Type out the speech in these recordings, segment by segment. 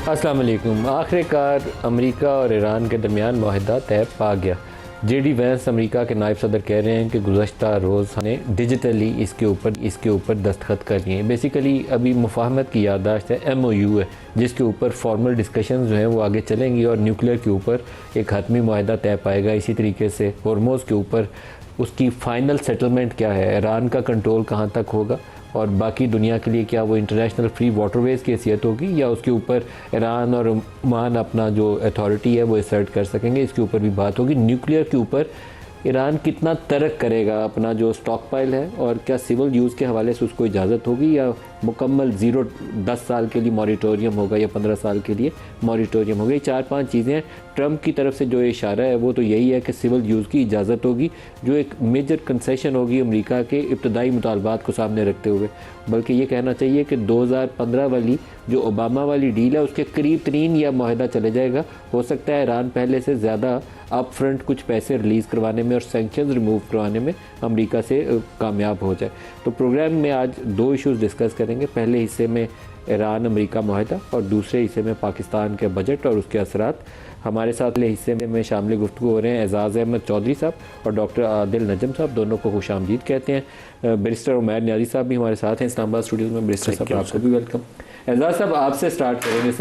अस्सलाम वालेकुम। आखिरकार अमेरिका और ईरान के दरमियान मुआहदा तय पा गया। जेडी वैंस अमेरिका के नायब सदर कह रहे हैं कि गुज़श्ता रोज़ ने डिजिटली इसके ऊपर दस्तखत कर लिए हैं। बेसिकली अभी मुफाहमत की याददाश्त है, MOU है, जिसके ऊपर फॉर्मल डिस्कशन जो हैं वो आगे चलेंगी और न्यूक्लियर के ऊपर एक हतमी मुआहदा तय पाएगा। इसी तरीके से हॉर्मोज़ के ऊपर उसकी फ़ाइनल सेटलमेंट क्या है, ईरान का कंट्रोल कहाँ तक होगा और बाकी दुनिया के लिए क्या वो इंटरनेशनल फ्री वाटरवेज़ की हैसियत होगी या उसके ऊपर ईरान और ओमान अपना जो अथॉरिटी है वो असर्ट कर सकेंगे, इसके ऊपर भी बात होगी। न्यूक्लियर के ऊपर ईरान कितना तरक करेगा अपना जो स्टॉक पाइल है और क्या सिविल यूज़ के हवाले से उसको इजाज़त होगी या मुकम्मल ज़ीरो 10 साल के लिए मॉरिटोरियम होगा या 15 साल के लिए मॉरिटोरियम होगा। ये 4-5 चीज़ें हैं। ट्रंप की तरफ से जो इशारा है वो तो यही है कि सिविल यूज़ की इजाज़त होगी, जो एक मेजर कंसेशन होगी अमेरिका के इब्तदाई मुतालबात को सामने रखते हुए। बल्कि ये कहना चाहिए कि 2015 वाली जो ओबामा वाली डील है उसके करीब तरीन यह माहिदा चले जाएगा। हो सकता है ईरान पहले से ज़्यादा अप फ्रंट कुछ पैसे रिलीज़ करवाने में और सैंक्शंस रिमूव करवाने में अमेरिका से कामयाब हो जाए। तो प्रोग्राम में आज 2 इश्यूज़ डिस्कस करेंगे। पहले हिस्से में ईरान अमेरिका माहिदा और दूसरे हिस्से में पाकिस्तान के बजट और उसके असरात। हमारे साथ अगले हिस्से में शामिल गुफ्तगू हो रहे हैं एजाज़ अहमद चौधरी साहब और डॉक्टर आदिल नजम साहब, दोनों को खुशामदीद कहते हैं। बैरिस्टर उमैर न्याजी साहब भी हमारे साथ हैं इस्लामाबाद स्टूडियो में। बैरिस्टर साहब आपको भी वेलकम। एजाज़ साहब आपसे स्टार्ट करेंगे।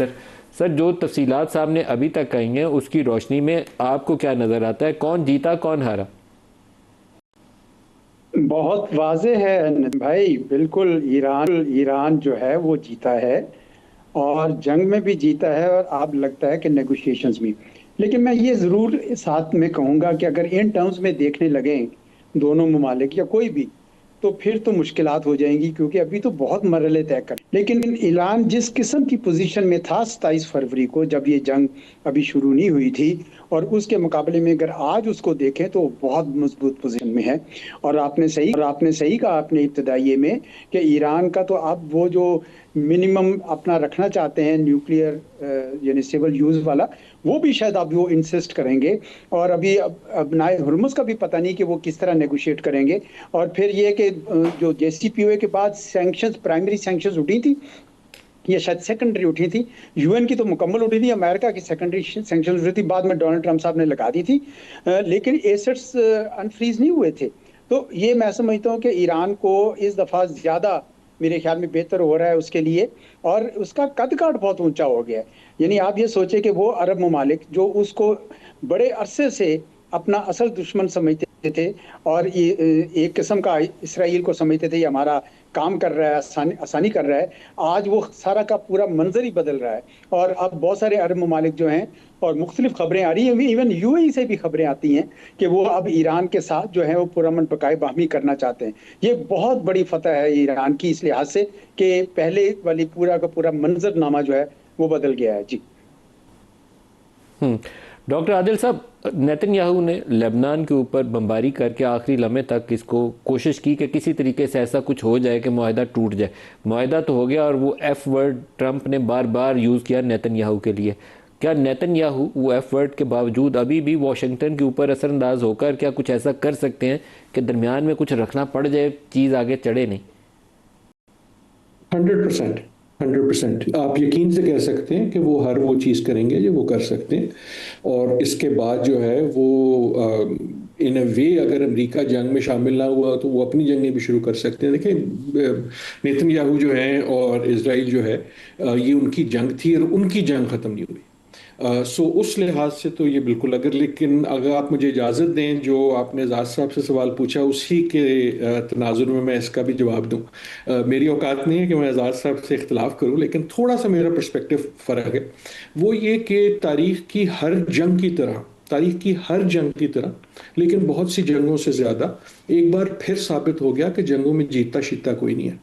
सर जो तफसीलात सामने अभी तक आई हैं उसकी रोशनी में आपको क्या नज़र आता है, कौन जीता कौन हारा? बहुत वाजे है भाई, बिल्कुल ईरान जो है वो जीता है और जंग में भी जीता है और अब लगता है कि नेगोशिएशंस में। लेकिन मैं ये ज़रूर साथ में कहूँगा कि अगर इन टर्म्स में देखने लगें दोनों ममालिक या कोई भी, तो फिर तो मुश्किलात हो जाएंगी, क्योंकि अभी तो बहुत मरहले तय कर। लेकिन ईरान जिस किस्म की पोजीशन में था 27 फरवरी को, जब ये जंग अभी शुरू नहीं हुई थी, और उसके मुकाबले में अगर आज उसको देखें तो बहुत मजबूत पोजीशन में है। और आपने सही कहा अपने इब्तदाइये में कि ईरान का तो अब वो जो मिनिमम अपना रखना चाहते हैं न्यूक्लियर यानी सिविल यूज वाला, वो भी शायद अब वो इंसिस्ट करेंगे। और अभी अब नाए हुर्मुज का भी पता नहीं कि वो किस तरह नेगोशिएट करेंगे। और फिर ये कि जो JCPOA के बाद सैंक्शंस, प्राइमरी सैंक्शंस उठी थी, ये शायद सेकेंडरी उठी थी। UN की तो मुकम्मल उठी थी, अमेरिका की सेकेंडरी सैंक्शंस उठी थी, बाद में डोनाल्ड ट्रंप साहब ने लगा दी थी। लेकिन एसेट्स अनफ्रीज नहीं हुए थे। तो ये मैं समझता हूँ कि ईरान को इस दफ़ा ज़्यादा मेरे ख्याल में बेहतर हो रहा है उसके लिए, और उसका कद काठ बहुत ऊंचा हो गया है। यानी आप ये सोचे कि वो अरब ममालिक जो उसको बड़े अरसे से अपना असल दुश्मन समझते थे और ये एक किस्म का इसराइल को समझते थे ये हमारा काम कर रहा है, आसानी कर रहा है, आज वो सारा का पूरा मंजर ही बदल रहा है। और अब बहुत सारे अरब ममालिक जो हैं, और मुख्तलिफ खबरें आ रही हैं, इवन UAE से भी खबरें आती हैं कि वो अब ईरान के साथ जो है वो पुरअमन पकाए बाहमी करना चाहते हैं। ये बहुत बड़ी फतह है ईरान की इस लिहाज से कि पहले वाली पूरा का पूरा मंजरनामा जो है वो बदल गया है। जी डॉक्टर आदिल साहब, नेतन्याहू ने लेबनान के ऊपर बमबारी करके आखिरी लम्हे तक इसको कोशिश की कि किसी तरीके से ऐसा कुछ हो जाए कि मुआहदा टूट जाए। मुआहदा तो हो गया और वो F वर्ड ट्रंप ने बार बार यूज़ किया नेतन्याहू के लिए। क्या नेतन्याहू वो F वर्ड के बावजूद अभी भी वाशिंगटन के ऊपर असरअंदाज होकर क्या कुछ ऐसा कर सकते हैं कि दरमियान में कुछ रखना पड़ जाए, चीज़ आगे चढ़े नहीं? 100%, 100% आप यकीन से कह सकते हैं कि वो हर वो चीज़ करेंगे जो वो कर सकते हैं। और इसके बाद जो है वो इन अ वे अगर अमेरिका जंग में शामिल ना हुआ तो वो अपनी जंगें भी शुरू कर सकते हैं। देखिए, नेतन्याहू जो है और इजराइल जो है, ये उनकी जंग थी और उनकी जंग ख़त्म नहीं हुई। सो उस लिहाज से तो ये बिल्कुल, लेकिन अगर आप मुझे इजाज़त दें, जो आपने एजाज साहब से सवाल पूछा उसी के तनाजुर में मैं इसका भी जवाब दूं। मेरी औकात नहीं है कि मैं एजाज साहब से इख्तलाफ करूं, लेकिन थोड़ा सा मेरा पर्सपेक्टिव फ़र्क है। वो ये कि तारीख की हर जंग की तरह, लेकिन बहुत सी जंगों से ज़्यादा एक बार फिर साबित हो गया कि जंगों में जीता शीता कोई नहीं है।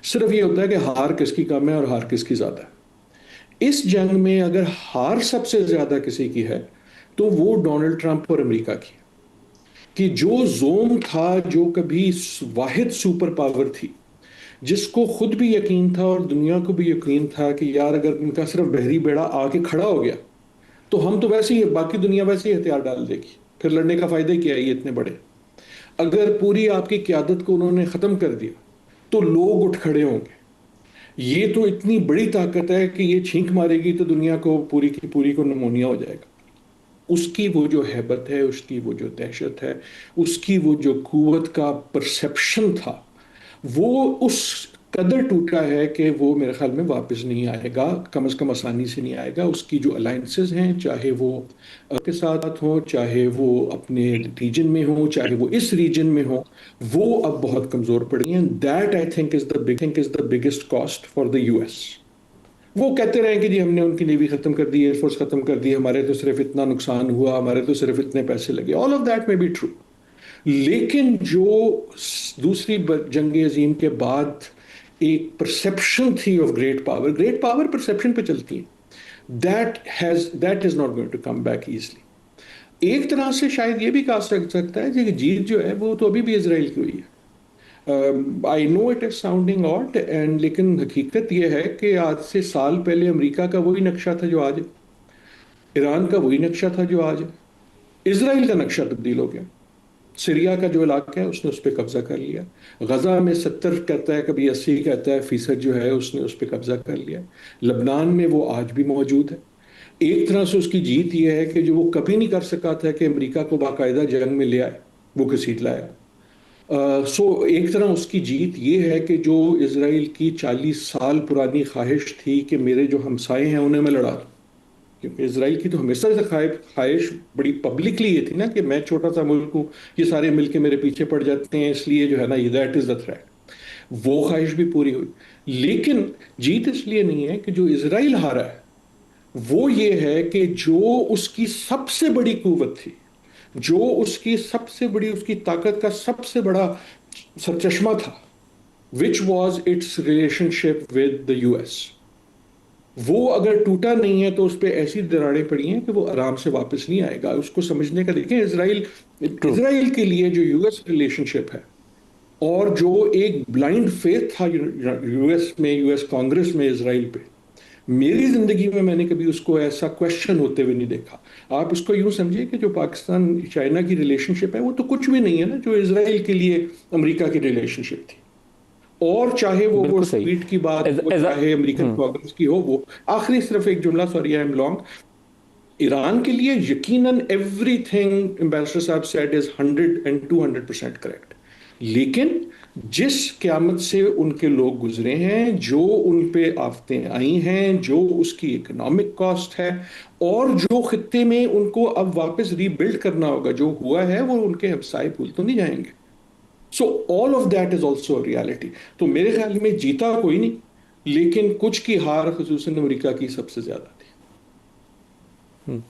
सिर्फ ये होता है कि हार किसकी कम है और हार किसकी ज़्यादा है। इस जंग में अगर हार सबसे ज्यादा किसी की है तो वो डोनाल्ड ट्रंप और अमेरिका की, कि जो जोन था, जो कभी वाहिद सुपर पावर थी, जिसको खुद भी यकीन था और दुनिया को भी यकीन था कि यार अगर इनका सिर्फ बहरी बेड़ा आके खड़ा हो गया तो हम तो वैसे ही, बाकी दुनिया वैसे ही हथियार डाल देगी, फिर लड़ने का फायदा क्या है, ये इतने बड़े। अगर पूरी आपकी क्यादत को उन्होंने खत्म कर दिया तो लोग उठ खड़े होंगे। ये तो इतनी बड़ी ताकत है कि ये छींक मारेगी तो दुनिया को पूरी की पूरी को निमोनिया हो जाएगा। उसकी वो जो हैबत है, उसकी वो जो दहशत है, उसकी वो जो कुव्वत का परसेप्शन था, वो उस कदर टूटा है कि वो मेरे ख्याल में वापस नहीं आएगा, कम से कम आसानी से नहीं आएगा। उसकी जो अलायंसेस हैं, चाहे वो के साथ हो, चाहे वो अपने रीजन में हो, चाहे वो इस रीजन में हो, वो अब बहुत कमजोर पड़ गई हैं। That I think is the biggest cost for the US. वो कहते रहे कि जी हमने उनकी नेवी खत्म कर दी, एयरफोर्स खत्म कर दी, हमारे तो सिर्फ इतना नुकसान हुआ, हमारे तो सिर्फ इतने पैसे लगे। All of that may be true, लेकिन जो दूसरी जंग अजीम के बाद एक परसेप्शन थी ऑफ ग्रेट पावर परसेप्शन पे चलती है, that is not going to come back easily. एक तरह से शायद ये भी कहा सकता है कि जीत जो है वो तो अभी भी इसराइल की हुई है। I know it is sounding odd and, लेकिन हकीकत यह है कि आज से साल पहले अमेरिका का वही नक्शा था जो आज है, ईरान का वही नक्शा था जो आज है, इसराइल का नक्शा तब्दील हो गया। सीरिया का जो इलाका है उसने उस पर कब्जा कर लिया। गजा में 70 कहता है, कभी 80 कहता है फीसद जो है उसने उस पर कब्जा कर लिया। लबनान में वो आज भी मौजूद है। एक तरह से उसकी जीत यह है कि जो वो कभी नहीं कर सका था कि अमेरिका को बाकायदा जंग में ले आए, वो घसीट लाया। सो एक तरह उसकी जीत ये है कि जो इसराइल की 40 साल पुरानी ख्वाहिश थी कि मेरे जो हमसाए हैं उन्हें मैं लड़ा दूं, क्योंकि इसराइल की तो हमेशा से ख्वाहिश बड़ी पब्लिकली ये थी ना कि मैं छोटा सा मुल्क हूँ, ये सारे मिलके मेरे पीछे पड़ जाते हैं, इसलिए जो है ना, दैट इज द थ्रेट। वो ख्वाहिश भी पूरी हुई। लेकिन जीत इसलिए नहीं है कि जो इसराइल हारा है, वो ये है कि जो उसकी सबसे बड़ी कुव्वत थी, जो उसकी सबसे बड़ी, उसकी ताकत का सबसे बड़ा सरचश्मा था, which was it's relationship with the US, वो अगर टूटा नहीं है तो उस पर ऐसी दरारें पड़ी हैं कि वो आराम से वापस नहीं आएगा। उसको समझने का देखें, इसराइल के लिए जो यूएस रिलेशनशिप है और जो एक ब्लाइंड फेथ था यूएस में, यूएस कांग्रेस में इसराइल पे, मेरी जिंदगी में मैंने कभी उसको ऐसा क्वेश्चन होते हुए नहीं देखा। आप उसको यूं समझिए कि जो पाकिस्तान चाइना की रिलेशनशिप है वो तो कुछ भी नहीं है ना जो इसराइल के लिए अमेरिका की रिलेशनशिप थी। और चाहे वो स्पीड की बात हो, चाहे अमेरिकन कांग्रेस की हो, वो आखिरी सिर्फ एक जुमला, sorry I am long, Iran के लिए यकीनन एवरीथिंग एम्बेसडर साहब सेड इज 100 and 200% करेक्ट। लेकिन जिस क़यामत से उनके लोग गुजरे हैं, जो उन पे आफतें आई हैं, जो उसकी इकोनॉमिक कॉस्ट है, और जो खित्ते में उनको अब वापस रीबिल्ड करना होगा, जो हुआ है वो उनके हमसाए भूल तो नहीं जाएंगे। So all of that is also reality. तो मेरे ख्याल में जीता कोई नहीं, लेकिन कुछ की हार खुसूसन अमेरिका की सबसे ज्यादा थी।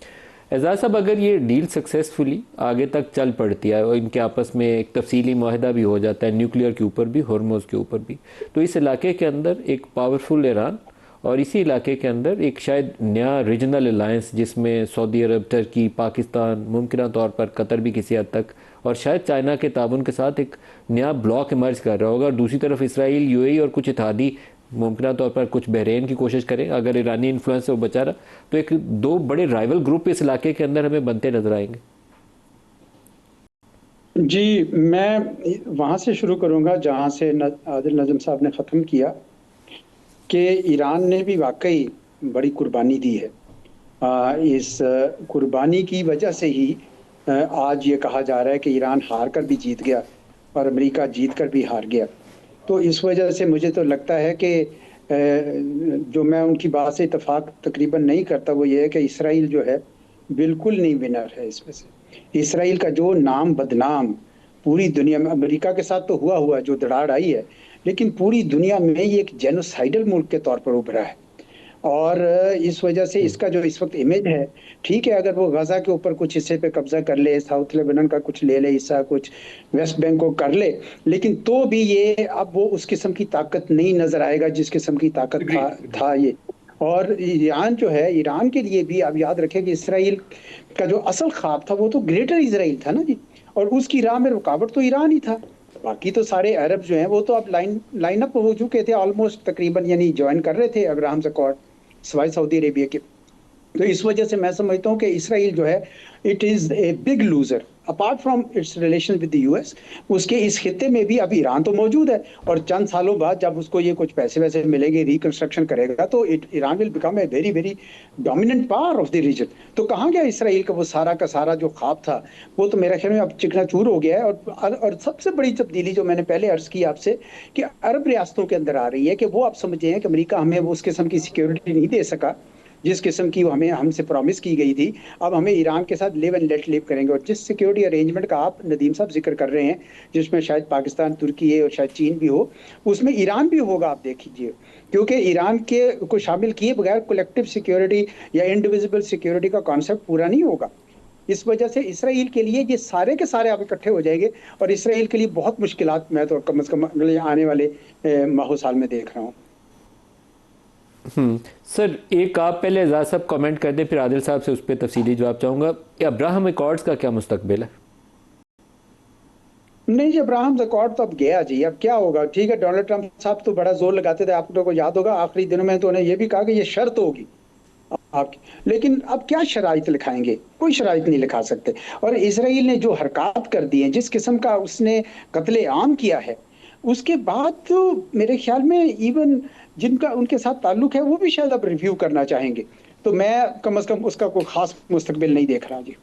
एजाज साहब, अगर ये डील सक्सेसफुली आगे तक चल पड़ती है और इनके आपस में एक तफसीली माहिदा भी हो जाता है, न्यूक्लियर के ऊपर भी, हॉर्मोज के ऊपर भी, तो इस इलाके के अंदर एक पावरफुल ईरान और इसी इलाके के अंदर एक शायद नया रीजनल अलायंस जिसमें सऊदी अरब, टर्की, पाकिस्तान, मुमकिन तौर पर कतर भी किसी हद तक, और शायद चाइना के ताबन के साथ एक नया ब्लॉक इमर्ज कर रहा होगा। और दूसरी तरफ इसराइल, यूएई और कुछ इत्तेहादी, मुमकिन तौर पर कुछ बहरीन की कोशिश करें, अगर ईरानी इन्फ्लुएंस से वो बचा रहा, तो एक दो बड़े राइवल ग्रुप इस इलाके के अंदर हमें बनते नजर आएंगे। जी, मैं वहाँ से शुरू करूँगा जहाँ से आदिल नजम साहब ने ख़त्म किया, कि ईरान ने भी वाकई बड़ी कुर्बानी दी है। इस कुर्बानी की वजह से ही आज ये कहा जा रहा है कि ईरान हार कर भी जीत गया और अमेरिका जीत कर भी हार गया। तो इस वजह से मुझे तो लगता है कि जो मैं उनकी बात से इत्तेफाक तकरीबन नहीं करता, वो ये है कि इसराइल जो है बिल्कुल नहीं विनर है इसमें से। इसराइल का जो नाम बदनाम पूरी दुनिया में, अमेरिका के साथ तो हुआ जो दरार आई है, लेकिन पूरी दुनिया में ये एक जेनोसाइडल मुल्क के तौर पर उभरा है। और इस वजह से इसका जो इस वक्त इमेज है, ठीक है, अगर वो गजा के ऊपर कुछ हिस्से पे कब्जा कर ले, साउथ लेबनान का कुछ ले ले हिस्सा, कुछ वेस्ट बैंक को कर ले, लेकिन तो भी ये अब वो उस किस्म की ताकत नहीं नजर आएगा जिस किस्म की ताकत था ये। और ईरान जो है, ईरान के लिए भी आप याद रखें कि इसराइल का जो असल ख्वाब था वो तो ग्रेटर इसराइल था ना जी, और उसकी राह में रुकावट तो ईरान ही था। बाकी तो सारे अरब जो हैं वो तो अब लाइन अप हो चुके थे ऑलमोस्ट तकरीबन, यानी ज्वाइन कर रहे थे अब्राहम्स अकॉर्ड, सवाए सऊदी अरेबिया के। तो इस वजह से मैं समझता हूँ कि इसराइल जो है it is a big loser apart from its relation with the US. उसके इस खित्ते में भी अब ईरान तो मौजूद है, और चंद सालों बाद जब उसको ये कुछ पैसे वैसे मिलेंगे, रिकंस्ट्रक्शन करेगा, तो Iran will become a very very dominant power of the region. तो कहाँ गया इसराइल का वो सारा का सारा जो ख्वाब था, वो तो मेरे ख्याल में अब चिकनाचूर हो गया है। और सबसे बड़ी तब्दीली जो मैंने पहले अर्ज की आपसे कि अरब रियासतों के अंदर आ रही है कि वो आप समझे हैं कि अमेरिका हमें वो उस किस्म की सिक्योरिटी नहीं दे सका जिस किस्म की वो हमें हमसे प्रॉमिस की गई थी। अब हमें ईरान के साथ लिव एंड लेट लिव करेंगे, और जिस सिक्योरिटी अरेंजमेंट का आप नदीम साहब जिक्र कर रहे हैं, जिसमें शायद पाकिस्तान, तुर्की है और शायद चीन भी हो, उसमें ईरान भी होगा, आप देख लीजिए। क्योंकि ईरान के को शामिल किए बगैर कलेक्टिव सिक्योरिटी या इंडिविजिबल सिक्योरिटी का कॉन्सेप्ट पूरा नहीं होगा। इस वजह से इसराइल के लिए ये सारे के सारे आप इकट्ठे हो जाएंगे, और इसराइल के लिए बहुत मुश्किलात मैं तो कम से कम आने वाले माह साल में देख रहा हूँ। सर, एक आप पहले एजाज साहब कमेंट कर दें, फिर आदिल साहब से उस पर तफसीली जवाब चाहूँगा कि अब्राहम अकॉर्ड्स का क्या मुस्तकबिल है? नहीं जी, अब्राहम अकॉर्ड तो अब गया जी, अब क्या होगा। ठीक है, डोनाल्ड ट्रंप साहब तो बड़ा जोर लगाते थे, आप लोगों को याद होगा आखिरी दिनों में तो उन्हें यह भी कहा कि ये शर्त होगी आपकी, लेकिन अब क्या शराइत लिखाएंगे? कोई शराइत नहीं लिखा सकते। और इसराइल ने जो हरकत कर दी है, जिस किस्म का उसने कत्ले आम किया है, उसके बाद तो मेरे ख्याल में इवन जिनका उनके साथ ताल्लुक है वो भी शायद अब रिव्यू करना चाहेंगे। तो मैं कम से कम उसका कोई खास मुस्तकबिल नहीं देख रहा जी।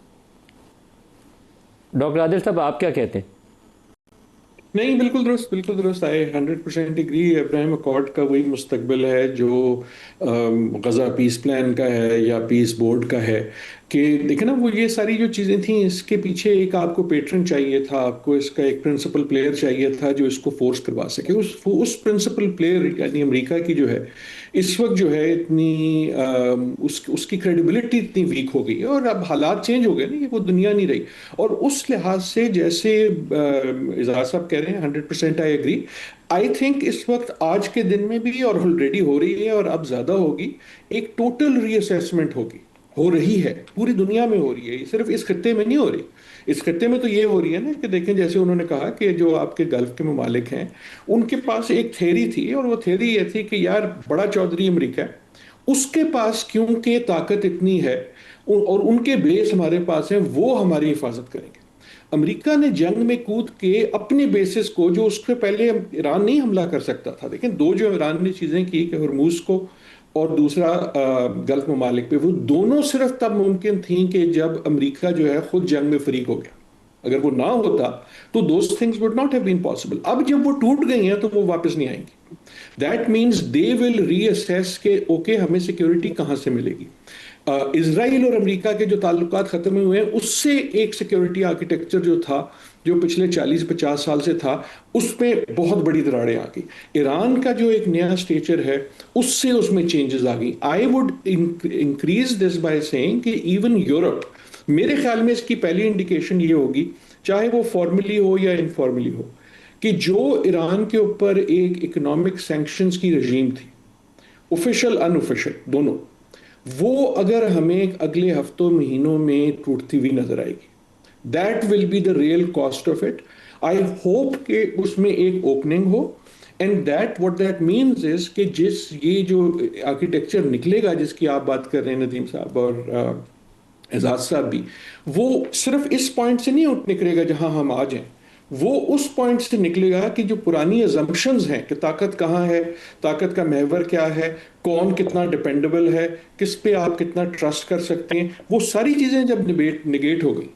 डॉक्टर आदिल साहब, आप क्या कहते हैं? नहीं, बिल्कुल दुरुस्त, बिल्कुल दुरुस्त। आई 100% एग्री। अब्राहम अकॉर्ड का वही मुस्तकबिल है जो गज़ा पीस प्लान का है या पीस बोर्ड का है। कि देखे ना, वो ये सारी जो चीज़ें थी, इसके पीछे एक आपको पेट्रन चाहिए था, आपको इसका एक प्रिंसिपल प्लेयर चाहिए था जो इसको फोर्स करवा सके। उस प्रिंसिपल प्लेयर यानी अमेरिका की जो है इस वक्त जो है इतनी उसकी क्रेडिबिलिटी इतनी वीक हो गई है, और अब हालात चेंज हो गए ना, कि वो दुनिया नहीं रही। और उस लिहाज से जैसे इजाज साहब कह रहे हैं, 100% आई एग्री। आई थिंक इस वक्त आज के दिन में भी, और ऑलरेडी हो रही है और अब ज्यादा होगी, एक टोटल रीअसेसमेंट हो रही है, पूरी दुनिया में हो रही है, सिर्फ इस खत्ते में नहीं हो रही। इस खत्ते में तो ये हो रही है ना कि देखें, जैसे उन्होंने कहा कि जो आपके गल्फ के ममालिक हैं उनके पास एक थ्योरी थी, और वो थ्योरी ये थी कि यार बड़ा चौधरी अमेरिका है, उसके पास क्योंकि ताकत इतनी है और उनके बेस हमारे पास हैं, वो हमारी हिफाजत करेंगे। अमेरिका ने जंग में कूद के अपने बेसिस को, जो उसके पहले ईरान नहीं हमला कर सकता था, लेकिन दो जो ईरान ने चीजें की कि हरमूज को और दूसरा गल्फ ममालिक पे, वो दोनों सिर्फ तब मुमकिन थी कि जब अमेरिका जो है खुद जंग में फरीक हो गया। अगर वो ना होता तो those things would not have been possible. अब जब वो टूट गई हैं तो वो वापस नहीं आएंगी। That means they will reassess के ओके हमें सिक्योरिटी कहां से मिलेगी। इजराइल और अमेरिका के जो ताल्लुकात खत्म हुए हैं, उससे एक सिक्योरिटी आर्किटेक्चर जो था, जो पिछले 40-50 साल से था, उसमें बहुत बड़ी दरारें आ गई। ईरान का जो एक नया स्टेचर है, उससे उसमें चेंजेस आ गई। I would increase this by saying कि इवन यूरोप, मेरे ख्याल में इसकी पहली इंडिकेशन ये होगी, चाहे वो फॉर्मली हो या इनफॉर्मली हो, कि जो ईरान के ऊपर एक इकोनॉमिक सैंक्शंस की रजीम थी, ऑफिशियल अनऑफिशियल दोनों, वो अगर हमें अगले हफ्तों महीनों में टूटती हुई नजर आएगी, that will be the real cost of it. I hope कि उसमें एक ओपनिंग हो, and that what that means is कि जिस ये जो आर्किटेक्चर निकलेगा जिसकी आप बात कर रहे हैं नदीम साहब और एजाज साहब भी, वो सिर्फ इस पॉइंट से नहीं निकलेगा जहां हम आज हैं, वो उस पॉइंट से निकलेगा कि जो पुरानी अजम्पशंस हैं कि ताकत कहाँ है, ताकत का महवर क्या है, कौन कितना डिपेंडेबल है, किस पे आप कितना ट्रस्ट कर सकते हैं, वो सारी चीजें जब निगेट हो गई,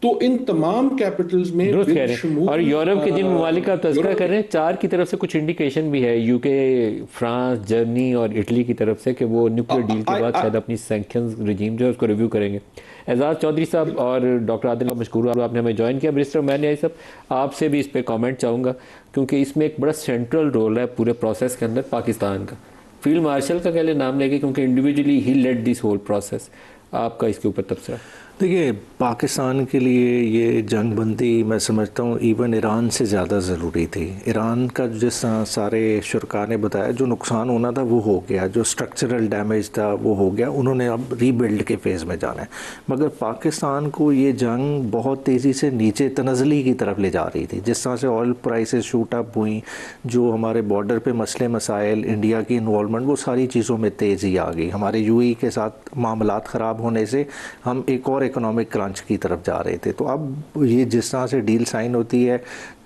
तो इन तमाम कैपिटल्स में दुरुस्त कह रहे हैं। और यूरोप के जिन ममालिक का तज़किरा कर रहे हैं, चार की तरफ से कुछ इंडिकेशन भी है, यूके, फ्रांस, जर्मनी और इटली की तरफ से, कि वो न्यूक्लियर डील के बाद शायद अपनी सैंक्शंस रिजीम जो है उसको रिव्यू करेंगे। एजाज चौधरी साहब और डॉक्टर आदिल, मशकूर आपने हमें ज्वाइन किया। बैरिस्टर मैन आई साहब, आपसे भी इस पर कमेंट चाहूँगा, क्योंकि इसमें एक बड़ा सेंट्रल रोल है पूरे प्रोसेस के अंदर पाकिस्तान का। फील्ड मार्शल का पहले नाम लेके, क्योंकि individually he led this whole process. आपका इसके ऊपर तबसरा? देखिए, पाकिस्तान के लिए ये जंग बंदी मैं समझता हूँ इवन ईरान से ज़्यादा ज़रूरी थी। ईरान का जिस सारे शुरका ने बताया, जो नुकसान होना था वो हो गया, जो स्ट्रक्चरल डैमेज था वो हो गया, उन्होंने अब रीबिल्ड के फेज़ में जाना है। मगर पाकिस्तान को ये जंग बहुत तेज़ी से नीचे तनज़ली की तरफ ले जा रही थी। जिस तरह से ऑयल प्राइसेस शूट अप हुई, जो हमारे बॉर्डर पे मसले मसाइल, इंडिया की इन्वॉल्वमेंट, वो सारी चीज़ों में तेज़ी आ गई। हमारे यूएई के साथ मामलात ख़राब होने से हम एक और इकोनॉमिक क्रंच की तरफ जा रहे थे। तो अब ये जिस तरह से डील साइन होती है,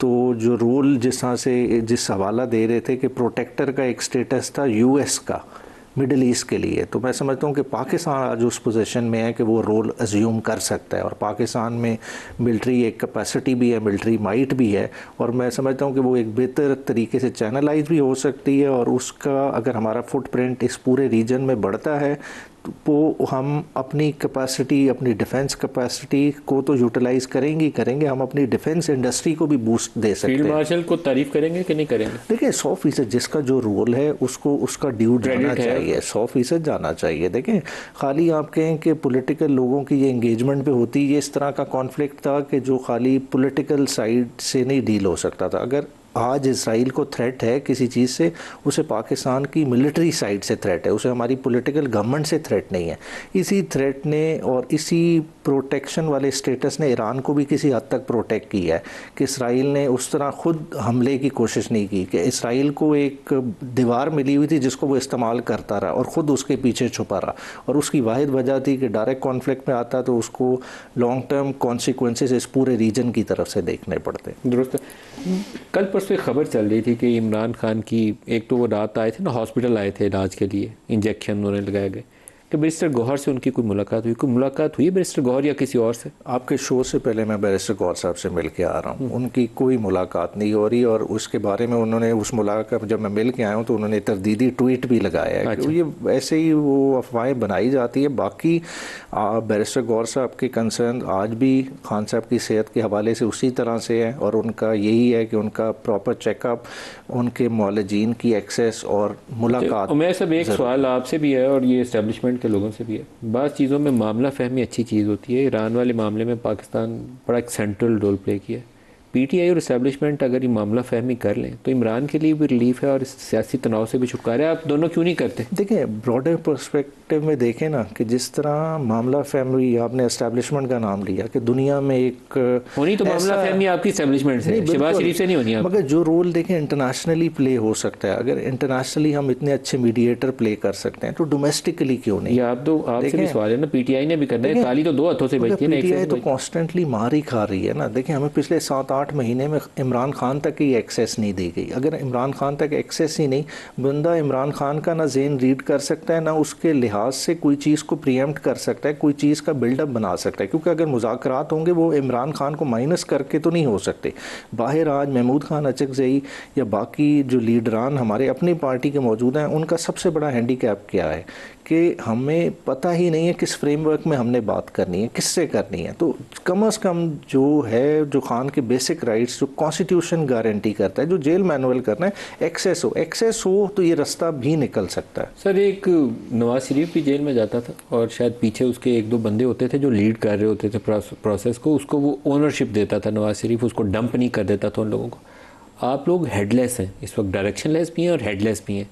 तो जो रोल जिस तरह से जिस हवाला दे रहे थे कि प्रोटेक्टर का एक स्टेटस था यूएस का मिडल ईस्ट के लिए, तो मैं समझता हूँ कि पाकिस्तान आज उस पोजीशन में है कि वो रोल अज्यूम कर सकता है। और पाकिस्तान में मिलिट्री एक कैपेसिटी भी है, मिलिट्री माइट भी है, और मैं समझता हूँ कि वो एक बेहतर तरीके से चैनलाइज भी हो सकती है। और उसका अगर हमारा फुटप्रिंट इस पूरे रीजन में बढ़ता है तो हम अपनी कैपेसिटी, अपनी डिफेंस कैपेसिटी को तो यूटिलाइज करेंगे ही करेंगे, हम अपनी डिफेंस इंडस्ट्री को भी बूस्ट दे सकते हैं। फील्ड मार्शल को तारीफ करेंगे कि नहीं करेंगे? देखिए, 100% जिसका जो रोल है उसको उसका ड्यू जाना चाहिए, 100% जाना चाहिए। देखें, खाली आप कहें कि पॉलिटिकल लोगों की ये इंगेजमेंट पे होती, ये इस तरह का कॉन्फ्लिक्ट था कि जो खाली पॉलिटिकल साइड से नहीं डील हो सकता था। अगर आज इसराइल को थ्रेट है किसी चीज़ से, उसे पाकिस्तान की मिलिट्री साइड से थ्रेट है, उसे हमारी पॉलिटिकल गवर्नमेंट से थ्रेट नहीं है। इसी थ्रेट ने और इसी प्रोटेक्शन वाले स्टेटस ने ईरान को भी किसी हद तक प्रोटेक्ट किया है कि इसराइल ने उस तरह खुद हमले की कोशिश नहीं की, कि इसराइल को एक दीवार मिली हुई थी जिसको वो इस्तेमाल करता रहा और ख़ुद उसके पीछे छुपा रहा। और उसकी वाहिद वजह थी कि डायरेक्ट कॉन्फ्लिक्ट में आता तो उसको लॉन्ग टर्म कॉन्सिक्वेंसेस इस पूरे रीजन की तरफ से देखने पड़ते। दुरुस्त। कल परसों एक खबर चल रही थी कि इमरान खान की, एक तो वो रात आए थे ना, हॉस्पिटल आए थे इलाज के लिए, इंजेक्शन उन्होंने लगाए गए, कि बैरिस्टर गौहर से उनकी कोई मुलाकात हुई बैरिस्टर गौहर या किसी और से? आपके शो से पहले मैं बैरिस्टर गौहर साहब से मिल के आ रहा हूँ, उनकी कोई मुलाकात नहीं हो रही। और उसके बारे में उन्होंने उस मुलाकात जब मैं मिल के आया हूँ तो उन्होंने तरदीदी ट्वीट भी लगाया है। अच्छा। ये ऐसे ही वो अफवाहें बनाई जाती है। बाकी बैरिस्टर गौहर साहब के कंसर्न आज भी खान साहब की सेहत के हवाले से उसी तरह से है, और उनका यही है कि उनका प्रॉपर चेकअप, उनके मौलजीन की एक्सेस और मुलाकात। मैं सब एक सवाल आपसे भी है और ये इस्टेब्लिशमेंट के लोगों से भी है। बाज़ चीज़ों में मामला फहमी अच्छी चीज़ होती है। ईरान वाले मामले में पाकिस्तान बड़ा एक सेंट्रल रोल प्ले किया है। पीटीआई और इस्टेब्लिशमेंट अगर ये मामला फहमी कर लें तो इमरान के लिए भी रिलीफ है और इस सियासी तनाव से भी छुटकारा है। आप दोनों क्यों नहीं करते? देखिए, ब्रॉडर पर्सपेक्टिव में देखें ना कि जिस तरह मामला फहमी, आपने इस्टेब्लिशमेंट का नाम लिया कि दुनिया में एक होनी तो मामला फहमी आपकी इस्टेब्लिशमेंट से, शहबाज शरीफ से नहीं होनी। मगर जो रोल देखें इंटरनेशनली प्ले हो सकता है, अगर इंटरनेशनली हम इतने अच्छे मीडिएटर प्ले कर सकते हैं तो डोमेस्टिकली क्यों नहीं? आप तो आपसे भी सवाल है ना, पीटीआई ने भी करना है, ताली तो दो हाथों से बजती है ना। पीटीआई तो कॉन्स्टेंटली मार ही खा रही है ना। देखिए, हमें पिछले 7-8 महीने में इमरान खान तक की एक्सेस नहीं दी गई। अगर इमरान खान तक एक्सेस ही नहीं, बंदा इमरान खान का ना ज़ेन रीड कर सकता है, ना उसके लिहाज से कोई चीज़ को प्रीएम्प्ट कर सकता है, कोई चीज़ का बिल्डअप बना सकता है। क्योंकि अगर मुज़ाकरात होंगे वो इमरान खान को माइनस करके तो नहीं हो सकते। बाहर आज महमूद खान अचकज़ई या बाकी जो लीडरान हमारे अपनी पार्टी के मौजूद हैं, उनका सबसे बड़ा हैंडीकैप क्या है कि हमें पता ही नहीं है किस फ्रेमवर्क में हमने बात करनी है, किससे करनी है। तो कम से कम जो है, जो खान के बेसिक राइट्स जो कॉन्स्टिट्यूशन गारंटी करता है, जो जेल मैनुअल करना है, एक्सेस हो तो ये रास्ता भी निकल सकता है। सर, एक नवाज शरीफ भी जेल में जाता था और शायद पीछे उसके 1-2 बंदे होते थे जो लीड कर रहे होते थे प्रोसेस को, उसको वो ओनरशिप देता था नवाज शरीफ, उसको डंप नहीं कर देता था उन लोगों को। आप लोग हेडलेस हैं इस वक्त, डायरेक्शनलेस भी हैं और हेडलेस भी हैं।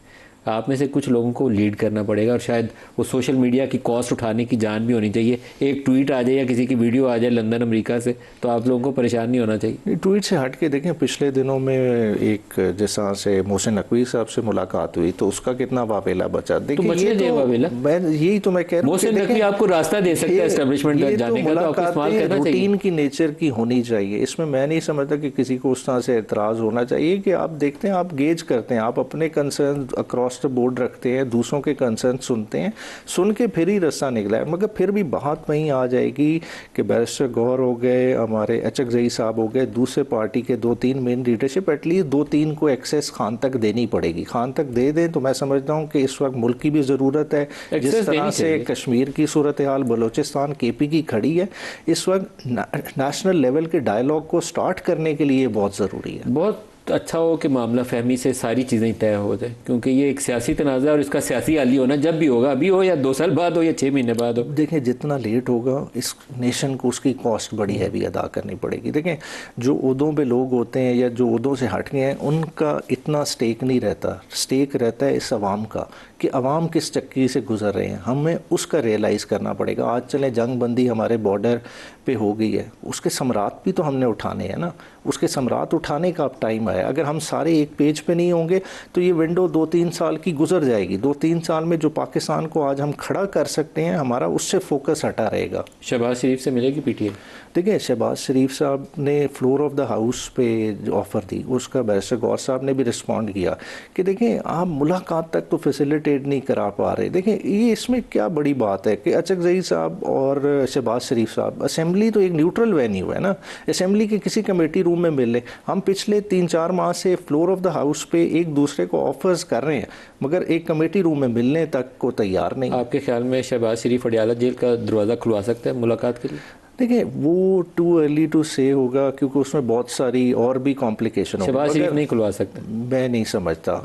आप में से कुछ लोगों को लीड करना पड़ेगा और शायद वो सोशल मीडिया की कॉस्ट उठाने की जान भी होनी चाहिए। एक ट्वीट आ जाए या किसी की वीडियो आ जाए लंदन अमेरिका से तो आप लोगों को परेशान नहीं होना चाहिए। ट्वीट से हट के देखें, पिछले दिनों में एक जैसा से मोहसिन नकवी साहब से मुलाकात हुई तो उसका कितना वावेला बचा। देखिए, तो यही तो मैं कह रहा हूं, मोहसिन नकवी आपको रास्ता दे सकता है एस्टेब्लिशमेंट तक जाने का, तो आपको इस्तेमाल करना चाहिए। रूटीन की नेचर की होनी चाहिए। इसमें मैं नहीं समझता कि किसी को उस तरह से एतराज़ होना चाहिए कि आप देखते हैं, आप गेज करते हैं, आप अपने कंसर्न अक्रॉस द बोर्ड रखते हैं, दूसरों के कंसर्न सुनते हैं, सुन के फिर ही रास्ता निकला है। मगर फिर भी बात वहीं आ जाएगी कि बैरिस्टर गौहर हो गए, हमारे अचकज़ई साहब हो गए, दूसरे पार्टी के 2-3 मेन लीडरशिप, एटलीस्ट 2-3 को एक्सेस खान तक देनी पड़ेगी। खान तक दे दें तो मैं समझता हूँ कि इस वक्त मुल्क की भी ज़रूरत है। जिस तरह से कश्मीर की सूरत हाल, बलोचिस्तान, केपी की खड़ी है, इस वक्त नेशनल लेवल के डायलॉग को स्टार्ट करने के लिए बहुत ज़रूरी है। बहुत तो अच्छा हो कि मामला फहमी से सारी चीज़ें तय हो जाए, क्योंकि ये एक सियासी तनाज़ा है और इसका सियासी हल ही होना जब भी होगा, अभी हो या 2 साल बाद हो या 6 महीने बाद हो। देखें जितना लेट होगा इस नेशन को उसकी कॉस्ट बड़ी हैवी अदा करनी पड़ेगी। देखें जो उहदों पे लोग होते हैं या जो उहदों से हट गए हैं उनका इतना स्टेक नहीं रहता, स्टेक रहता है इस अवाम का कि अवाम किस चक्की से गुजर रहे हैं, हमें उसका रियलाइज़ करना पड़ेगा। आज चलें जंग बंदी हमारे बॉर्डर पे हो गई है, उसके सम्राट भी तो हमने उठाने हैं ना, उसके सम्राट उठाने का अब टाइम आया। अगर हम सारे एक पेज पे नहीं होंगे तो ये विंडो 2-3 साल की गुजर जाएगी। 2-3 साल में जो पाकिस्तान को आज हम खड़ा कर सकते हैं हमारा उससे फोकस हटा रहेगा। शहबाज शरीफ से मिलेगी पीटीआई? देखिए शहबाज शरीफ साहब ने फ्लोर ऑफ द हाउस पे ऑफ़र दी, उसका बैरिस्टर गौर साहब ने भी रिस्पॉन्ड किया कि देखें आप मुलाकात तक तो फैसिलिटेट नहीं करा पा रहे। देखें ये इसमें क्या बड़ी बात है कि अचकज़ई साहब और शहबाज शरीफ साहब, असेंबली तो एक न्यूट्रल वेन्यू है ना, असेंबली के किसी कमेटी रूम में मिल लें। हम पिछले 3-4 माह से फ्लोर ऑफ द हाउस पे एक दूसरे को ऑफर्स कर रहे हैं मगर एक कमेटी रूम में मिलने तक को तैयार नहीं। आपके ख्याल में शहबाज शरीफ अडयाला जेल का दरवाज़ा खुलवा सकते हैं मुलाकात के लिए? देखिए वो टू अर्ली टू से होगा क्योंकि उसमें बहुत सारी और भी कॉम्प्लिकेशन होगी। शहबाज शरीफ नहीं खुलवा सकते? मैं नहीं समझता,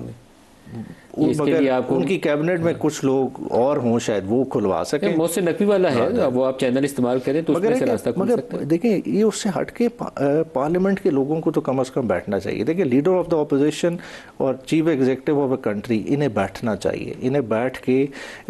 इसके लिए आपको उनकी कैबिनेट में कुछ लोग और हों शायद वो खुलवा सकें। मोहसिन नकवी वाला है, वो आप चैनल इस्तेमाल करें तो उसमें से रास्ता खुल सकता है। देखिए ये उससे हट के पार्लियामेंट के लोगों को तो कम से कम बैठना चाहिए। देखिए लीडर ऑफ द ऑपोजिशन और chief executive of a country इन्हें बैठना चाहिए, इन्हें बैठ के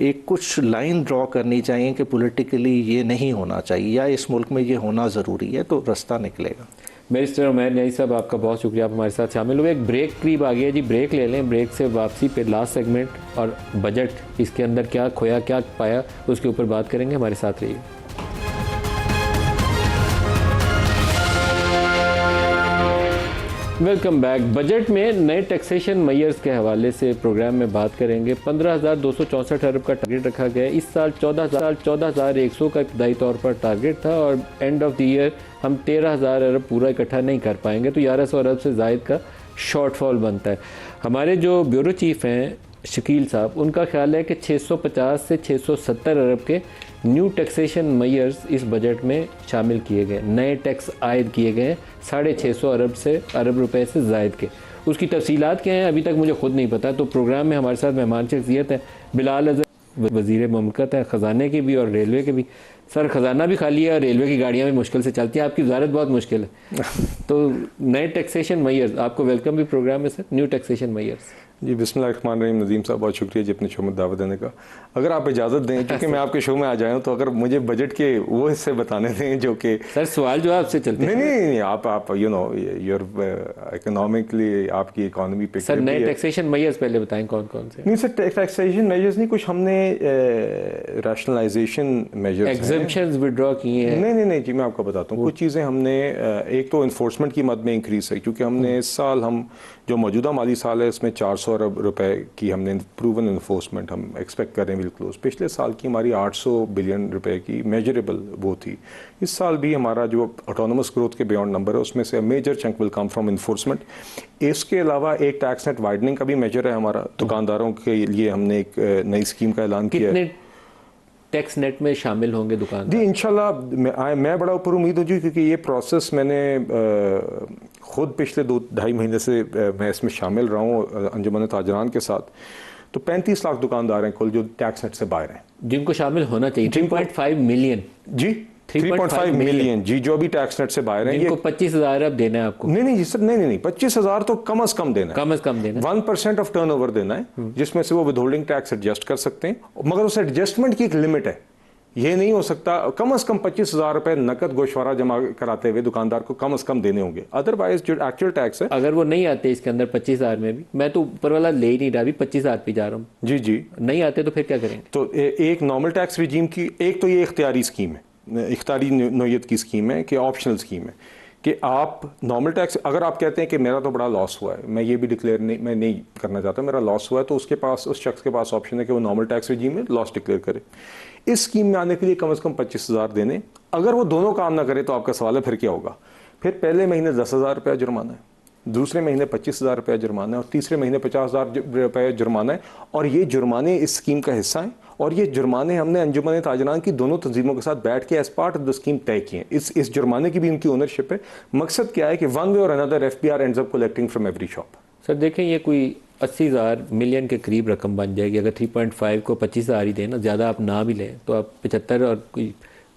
एक कुछ लाइन ड्रॉ करनी चाहिए कि पॉलिटिकली ये नहीं होना चाहिए या इस मुल्क में ये होना ज़रूरी है, तो रास्ता निकलेगा। बैरिस्टर उमैर न्याई साहब आपका बहुत शुक्रिया, आप हमारे साथ शामिल हुए। एक ब्रेक करीब आ गया जी, ब्रेक ले लें, ब्रेक से वापसी पे लास्ट सेगमेंट और बजट, इसके अंदर क्या खोया क्या पाया उसके ऊपर बात करेंगे, हमारे साथ रहिए। Welcome back. बजट में नए टैक्सेशन मेयर्स के हवाले से प्रोग्राम में बात करेंगे। 15,264 अरब का टारगेट रखा गया है। इस साल 14,100 का इब्तदाई तौर पर टारगेट था और एंड ऑफ द ईयर हम 13,000 अरब पूरा इकट्ठा नहीं कर पाएंगे, तो 1100 अरब से ज़ायद का शॉर्टफॉल बनता है। हमारे जो ब्यूरो चीफ हैं शकील साहब, उनका ख्याल है कि 650 से 670 अरब के न्यू टैक्सेशन मेयर्स इस बजट में शामिल किए गए, नए टैक्स आयद किए गए 650 अरब रुपए से ज़ायद के। उसकी तफसीलात क्या हैं अभी तक मुझे ख़ुद नहीं पता। तो प्रोग्राम में हमारे साथ मेहमान शख्सियत है बिलाल अज़हर, वज़ीर मुमलकत है, ख़जाने के भी और रेलवे के भी। सर ख़जाना भी खाली है और रेलवे की गाड़ियाँ भी मुश्किल से चलती हैं, आपकी वज़ारत बहुत मुश्किल है। तो नए टैक्सेशन मेयर्स, आपको वेलकम भी प्रोग्राम में सर, न्यू टैक्सेशन मेयर्स। जी बिस्मिल्लाहिर्रहमानिर्रहीम। नदीम साहब बहुत शुक्रिया जी अपने शो में दावत देने का। अगर आप इजाज़त दें, क्योंकि मैं आपके शो में आ जाया हूँ, तो अगर मुझे बजट के वो हिस्से बताने दें जो कि सर सवाल जो आपसे चलते हैं। नहीं आप यू नो योर इकोनॉमिकली आपकी इकोनॉमी पे सर नए टैक्सेशन मेयर्स पहले बताएं कौन कौन से? नहीं सर टैक्सेशन मेजर्स नहीं, कुछ हमने रैशनलाइजेशन मेजर्स एग्जम्पशंस विड्रॉ किए हैं। नहीं जी मैं आपको बताता हूँ। कुछ चीज़ें हमने एक तो इन्फोर्समेंट की मद में इंक्रीज है, क्योंकि हमने इस साल हम जो मौजूदा माली साल है इसमें 400 अरब रुपए की हमने प्रूवन इन्फोर्समेंट हम एक्सपेक्ट कर रहे हैं विल क्लोज। पिछले साल की हमारी 800 बिलियन रुपए की मेजरेबल वो थी। इस साल भी हमारा जो ऑटोनमस ग्रोथ के बियॉन्ड नंबर है उसमें से major chunk will come from enforcement. इसके अलावा एक टैक्स नेट वाइडनिंग का भी मेजर है हमारा। दुकानदारों के लिए हमने एक नई स्कीम का ऐलान किया है। टैक्स नेट में शामिल होंगे दुकान? जी इंशाल्लाह मैं बड़ा ऊपर उम्मीद हूँ जी, क्योंकि ये प्रोसेस मैंने खुद पिछले 2-2.5 महीने से मैं इसमें शामिल रहा हूँ अंजुमन ताजरान के साथ। तो 35 लाख दुकानदार हैं कुल जो टैक्स नेट से बाहर हैं, जिनको शामिल होना चाहिए। 3.5 मिलियन जी 3.5 मिलियन जी जो अभी टैक्स नेट से बाहर हैं। जिनको 25,000 अब देना है आपको? नहीं जी सर, नहीं 25,000 तो कम से कम देना है, कम से कम देना 1% ऑफ टर्नओवर देना है, जिसमें से वो विदहोल्डिंग टैक्स एडजस्ट कर सकते हैं, मगर उस एडजस्टमेंट की एक लिमिट है। ये नहीं हो सकता, कम से कम 25,000 रुपए नकद गोशवारा जमा कराते हुए दुकानदार को कम से कम देने होंगे। अदरवाइज जो एक्चुअल टैक्स है, अगर वो नहीं आते इसके अंदर 25,000 में भी, मैं तो ऊपर वाला ले ही नहीं रहा, अभी 25,000 पे जा रहा हूँ जी नहीं आते तो फिर क्या करेंगे? तो एक नॉर्मल टैक्स रिजीम की एक तो ये इख्तियारी स्कीम है, इख्तियारी नोयत की स्कीम है कि ऑप्शनल स्कीम है कि आप नॉर्मल टैक्स, अगर आप कहते हैं कि मेरा तो बड़ा लॉस हुआ है, मैं ये भी डिक्लेयर मैं नहीं करना चाहता, मेरा लॉस हुआ है, तो उसके पास उस शख्स के पास ऑप्शन है कि वो नॉर्मल टैक्स रिजीम में लॉस डिक्लेयर करे। इस स्कीम में आने के लिए कम से कम 25,000 देने। अगर वो दोनों काम ना करे तो आपका सवाल है फिर क्या होगा? फिर पहले महीने 10,000 रुपया जुर्माना है, दूसरे महीने 25,000 रुपया जुर्माना है और तीसरे महीने 50,000 रुपये जुर्माना है। और ये जुर्माने इस स्कीम का हिस्सा हैं और ये जुर्माने हमने अंजुमन ताजरान की दोनों तंजीमों के साथ बैठ के as part of the scheme तय किए हैं। इस जुर्माने की भी उनकी ओनरशिप है। मकसद क्या है कि वन वे और another FBR ends up collecting from every shop. Sir देखें, ये कोई 80,000 मिलियन के करीब रकम बन जाएगी अगर 3.5 को 25,000 ही दें ना, ज़्यादा आप ना भी लें तो आप 75 और कोई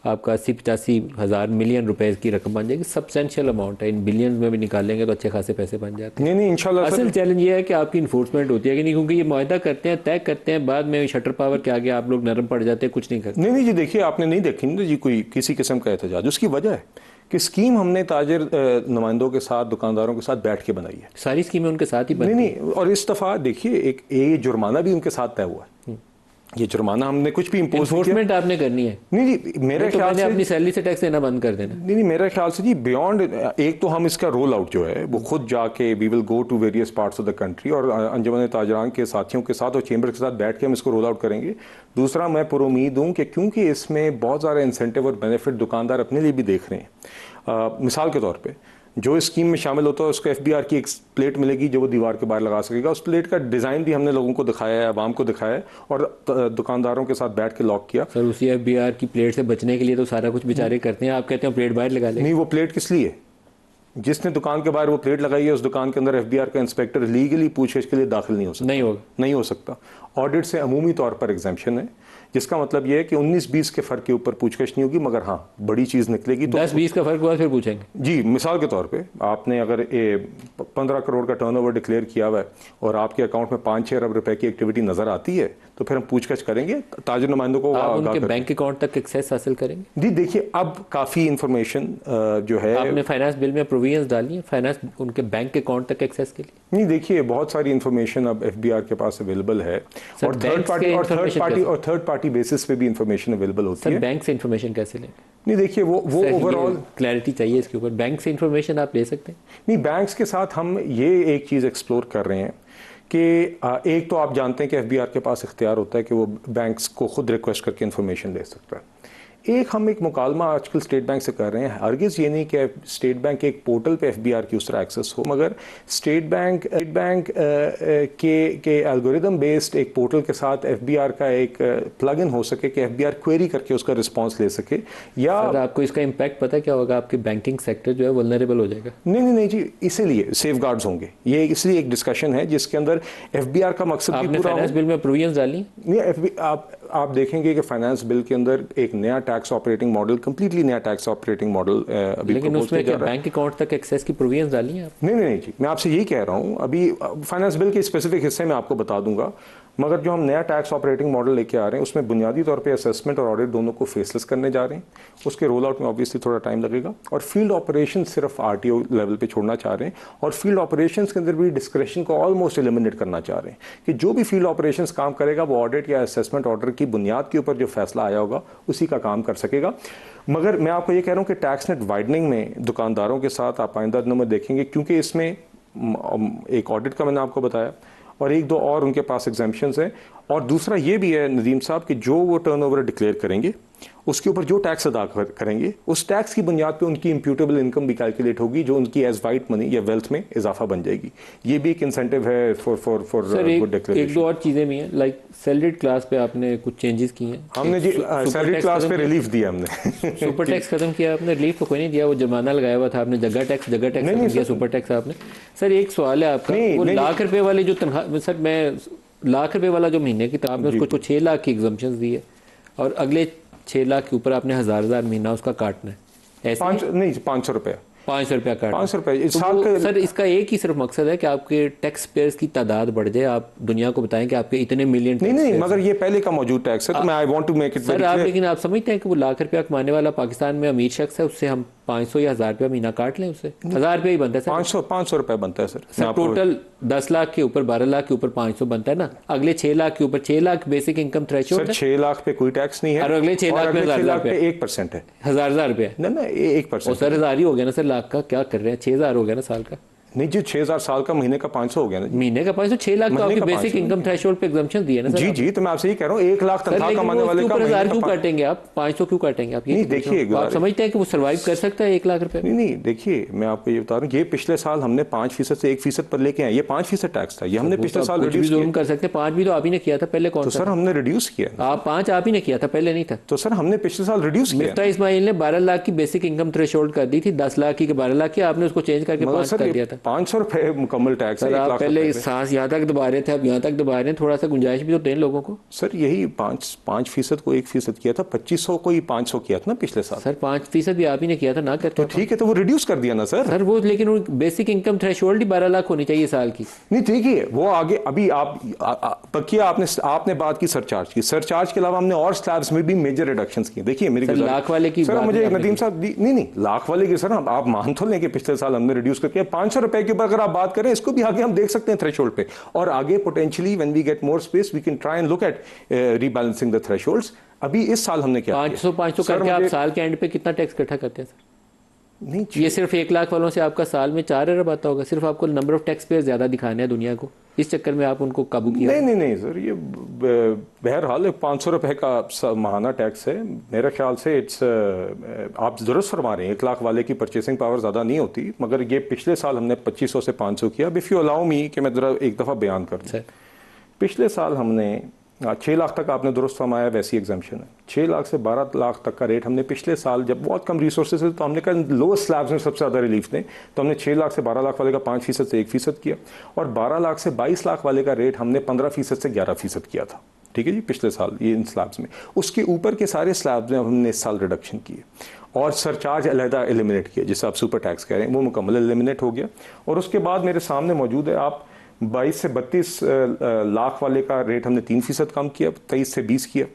आपका 80-85 हज़ार मिलियन रुपए की रकम बन जाएगी। सब्सटेंशियल अमाउंट है, इन बिलियंस में भी निकालेंगे तो अच्छे खासे पैसे बन जाते हैं। नहीं इंशाल्लाह। असल चैलेंज ये है कि आपकी इन्फोर्समेंट होती है कि नहीं, क्योंकि ये मुआहदा करते हैं, तय करते हैं, बाद में शटर पावर के आगे आप लोग नरम पड़ जाते हैं, कुछ नहीं करते। नहीं जी, देखिए आपने नहीं देखी ना जी कोई किसी किस्म का एहतजाज। उसकी वजह है कि स्कीम हमने ताजिर नुमाइंदों के साथ, दुकानदारों के साथ बैठ के बनाई है। सारी स्कीमें उनके साथ ही बनती नहीं, और इस दफ़ा देखिए एक जुर्माना भी उनके साथ तय हुआ है। ये जुर्माना हमने कुछ भी इम्पोज इन्फोर्समेंट आपने करनी है। नहीं जी, मेरे ख्याल से अपनी सैलरी से टैक्स देना बंद कर देना। नहीं, मेरे ख्याल से जी बियॉन्ड एक तो हम इसका रोल आउट जो है वो खुद जाके we will go to various parts of the country और अंजुमन ताजरान के साथियों के साथ और चेंबर के साथ बैठ के हम इसको रोल आउट करेंगे। दूसरा, मैं पुरुमीद हूँ कि क्योंकि इसमें बहुत सारे इंसेंटिव और बेनिफिट दुकानदार अपने लिए भी देख रहे हैं। मिसाल के तौर पर जो इस स्कीम में शामिल होता है उसको FBR की एक प्लेट मिलेगी जो वो दीवार के बाहर लगा सकेगा। उस प्लेट का डिज़ाइन भी हमने लोगों को दिखाया है, आवाम को दिखाया है और दुकानदारों के साथ बैठ के लॉक किया। सर उसी FBR की प्लेट से बचने के लिए तो सारा कुछ बेचारे करते हैं, आप कहते हैं प्लेट बाहर लगा ले। नहीं, वो प्लेट किस लिए? जिसने दुकान के बाहर वो प्लेट लगाई है उस दुकान के अंदर FBR का इंस्पेक्टर लीगली पूछे इसके लिए दाखिल नहीं हो सकता। नहीं हो सकता। ऑडिट से अमूमी तौर पर एग्जेम्पशन है, जिसका मतलब यह है कि 19-20 के फर्क के ऊपर पूछताछ नहीं होगी, मगर हाँ बड़ी चीज़ निकलेगी तो 10-20 का फर्क हुआ फिर पूछेंगे जी। मिसाल के तौर पे आपने अगर 15 करोड़ का टर्नओवर डिक्लेयर किया हुआ है और आपके अकाउंट में 5-6 अरब रुपए की एक्टिविटी नजर आती है तो फिर हम पूछताछ करेंगे, ताजिर नुमाइंदों को आप उनके बैंक अकाउंट तक एक्सेस हासिल करेंगे। जी देखिए, अब काफ़ी इंफॉर्मेशन जो है आपने फाइनेंस बिल में प्रोविजंस डाली है फाइनेंस उनके बैंक अकाउंट तक एक्सेस के लिए। नहीं, देखिए बहुत सारी इंफॉर्मेशन अब FBR के पास अवेलेबल है और थर्ड पार्टी बेसिस पे भी इंफॉर्मेशन अवेलेबल होती है। बैंक से इंफॉर्मेशन कैसे लेंगे? नहीं देखिए, वो ओवरऑल क्लैरिटी चाहिए इसके ऊपर। बैंक से इंफॉर्मेशन आप ले सकते हैं? नहीं, बैंक्स के साथ हम ये एक चीज़ एक्सप्लोर कर रहे हैं कि एक तो आप जानते हैं कि FBR के पास इख्तियार होता है कि वो बैंक्स को खुद रिक्वेस्ट करके इंफॉर्मेशन ले सकता है। हम एक मुकालमा आजकल स्टेट बैंक से कर रहे हैं। हरगिज़ ये नहीं कि स्टेट बैंक के एक पोर्टल पे FBR की उस तरह एक्सेस हो, मगर स्टेट बैंक के एल्गोरिदम बेस्ड एक पोर्टल के साथ FBR का एक प्लग इन हो सके कि FBR क्वेरी करके उसका रिस्पांस ले सके। या आपको इसका इम्पैक्ट पता क्या होगा? आपके बैंकिंग सेक्टर जो है वल्नरेबल हो जाएगा। नहीं जी, इसीलिए सेफगार्ड्स होंगे। ये इसलिए एक डिस्कशन है जिसके अंदर FBR का मकसद आपने फाइनेंस बिल में प्रोविजंस डाली नहीं। आप देखेंगे कि फाइनेंस बिल के अंदर एक नया टैक्स ऑपरेटिंग मॉडल, कंप्लीटली नया टैक्स ऑपरेटिंग मॉडल अभी, लेकिन उसमें क्या बैंक अकाउंट तक एक्सेस की प्रोविजंस डाली हैं आप? नहीं जी, मैं आपसे यही कह रहा हूँ। अभी फाइनेंस बिल के स्पेसिफिक हिस्से में आपको बता दूंगा, मगर जो हम नया टैक्स ऑपरेटिंग मॉडल लेके आ रहे हैं उसमें बुनियादी तौर पे असेसमेंट और ऑडिट दोनों को फेसलेस करने जा रहे हैं। उसके रोल आउट में ऑब्वियसली थोड़ा टाइम लगेगा और फील्ड ऑपरेशन सिर्फ RTO लेवल पे छोड़ना चाह रहे हैं और फील्ड ऑपरेशंस के अंदर भी डिस्क्रेशन को ऑलमोस्ट एलिमिनेट करना चाह रहे हैं कि जो भी फील्ड ऑपरेशंस काम करेगा वो ऑडिट या असेसमेंट ऑर्डर की बुनियाद के ऊपर जो फैसला आया होगा उसी का काम कर सकेगा। मगर मैं आपको ये कह रहा हूँ कि टैक्स नेट वाइडनिंग में दुकानदारों के साथ आप आइंदा दिनों में देखेंगे, क्योंकि इसमें एक ऑडिट का मैंने आपको बताया और एक दो और उनके पास एग्जेम्पशंस हैं। और दूसरा ये भी है नदीम साहब कि जो वो टर्नओवर डिक्लेयर करेंगे उसके ऊपर जो टैक्स अदा करेंगे उस टैक्स की बुनियाद पे उनकी इम्प्यूटेबल इनकम भी कैलकुलेट होगी जो उनकी एज वाइट मनी या वेल्थ में इजाफा बन जाएगी। ये भी एक इंसेंटिव है फॉर गुड डिक्लेरेशन। एक दो और चीज़ें भी हैं, लाइक सैलरीड क्लास पे आपने कुछ चेंजेस किए हैं। हमने जी सैलरीड क्लास पे रिलीफ दिया हमने सुपर टैक्स खत्म किया आपने? रिलीफ तो कोई नहीं दिया, वो जुर्माना लगाया हुआ था आपने। जगह टैक्स नहीं दिया, सुपर टैक्स आपने। सर एक सवाल है आपका, वो लाख रुपए वाले जो तनख्वाह, सर मैं लाख रुपए वाला जो महीने की आपने उसको 6 लाख की एग्जम्पशंस दी है और अगले 6 लाख के ऊपर आपने हजार महीना उसका काटना है। ऐसे नहीं 500 रुपये 500 रुपया काट 500 रुपये तो सर इसका एक ही सिर्फ मकसद है कि आपके टैक्स पेयर्स की तादाद बढ़ जाए, आप दुनिया को बताएं कि आपके इतने मिलियन। नहीं मगर ये पहले का मौजूद टैक्स है तो मैं I want to make it sir आप, लेकिन आप समझते हैं कि वो लाख रुपया कमाने वाला पाकिस्तान में अमीर शख्स है, उससे हम 500 या 1000 रुपया महीना काट लें, उससे 1000 रुपया ही बनता है सर। 500 रुपया बनता है सर टोटल 10 लाख के ऊपर 12 लाख के ऊपर 500 बनता है ना। अगले 6 लाख के ऊपर 6 लाख बेसिक इनकम थ्रेशोल्ड है। 6 लाख पे कोई टैक्स नहीं है और अगले 6 लाख पे 1% है। 1000 रुपया ना 1% सर 1000 ही हो गया ना सर, लाख का क्या कर रहे हैं? 6000 हो गया ना साल का। नहीं जी, 6,000 साल का महीने का 500 हो गया ना जी। महीने का 500, 6 लाख तो महीने आपकी का बेसिक 500 इनकम थ्रेशोल्ड पे एग्जम्पशन दिए ना सर। जी जी, तो मैं आपसे ये कह रहा हूँ 1 लाख तनख्वाह कमाने वाले का 1000 क्यों काटेंगे आप, 500 क्यों काटेंगे आप? नहीं देखिए, आप समझते हैं कि वो सर्वाइव कर सकता है 1 लाख रुपए? नहीं देखिए, मैं आपको ये बता रहा हूँ, ये पिछले साल हमने 5% से 1% पर लेके आए, ये 5% टैक्स था, ये हमने पिछले साल रिड्यूस किया। कर सकते हैं, 5 भी तो आप ही ने किया था पहले। कौन तो सर हमने रिड्यूस किया। आप 5 आप ही ने किया था, पहले नहीं था। तो सर हमने पिछले साल रिड्यूस किया। मिफ्ता इस्माइल ने 12 लाख की बेसिक इनकम थ्रेशोल्ड कर दी थी, 10 लाख की 12 लाख की, आपने उसको चेंज करके 5 कर दिया था। 500 रुपए मुकम्मल टैक्स है। आप पहले सांस यहाँ तक दबा रहे थे, अब यहाँ तक दबा रहे हैं, थोड़ा सा गुंजाइश भी तो दें लोगों को। सर यही 5% को 1% किया था, 2500 को ही 500 किया था ना पिछले साल। सर 5% भी आप ही ने किया था ना करके। तो ठीक है, तो वो रिड्यूस कर दिया ना सर वो, लेकिन वो बेसिक इनकम थ्रेशोल्ड ही 12 लाख होनी चाहिए साल की। नहीं देखिए, वो आगे अभी आप पक्की आपने बात की सरचार्ज की, सरचार्ज के अलावा हमने और स्लैब्स में भी मेजर रिडक्शंस की। देखिए मेरी लाख वाले की सर, मुझे नदीम साहब नहीं लाख वाले की सर आप मान तो लें कि पिछले साल हमने रिड्यूस करके 500 रुपए के ऊपर अगर आप बात करें, इसको भी आगे हम देख सकते हैं थ्रेशोल्ड पे, और आगे potentially when we get more space we can try and look at rebalancing the thresholds. अभी इस साल हमने क्या 500 करके आप साल के एंड पे कितना टैक्स इकट्ठा करते हैं सर? नहीं, ये सिर्फ 1 लाख वालों से आपका साल में 4 अरब आता होगा। सिर्फ आपको नंबर ऑफ टैक्स पेयर ज्यादा दिखाने हैं दुनिया को, इस चक्कर में आप उनको काबू किया। नहीं सर, ये बहरहाल 500 रुपए का माहाना टैक्स है मेरे ख्याल से। इट्स आप दुरुस्त फरमा रहे हैं, 1 लाख वाले की परचेसिंग पावर ज़्यादा नहीं होती, मगर ये पिछले साल हमने 2500 से 500 किया। इफ़ यू अलाउ मी कि मैं ज़रा एक दफ़ा बयान कर दूँ। पिछले साल हमने 6 लाख तक आपने दुरुस्त फरमाया, वैसी एग्जाम्पशन है। 6 लाख से 12 लाख तक का रेट हमने पिछले साल, जब बहुत कम रिसोर्सेज थे, तो हमने कहा लोएस्ट स्लैब्स में सबसे ज़्यादा रिलीफ दें, तो हमने 6 लाख से 12 लाख वाले का 5% से 1% किया, और 12 लाख से 22 लाख वाले का रेट हमने 15% से 11% किया था। ठीक है जी, पिछले साल ये इन स्लैब्स में। उसके ऊपर के सारे स्लैब्स में हमने इस साल रिडक्शन किए, और सरचार्ज अलहदा एलिमिनेट किया, जिसे आप सुपर टैक्स कह रहे हैं, वो मुकम्मल एलिमिनेट हो गया। और उसके बाद मेरे सामने मौजूद है, आप 22 से 32 लाख वाले का रेट हमने 3% कम किया, 23 से 20 किया।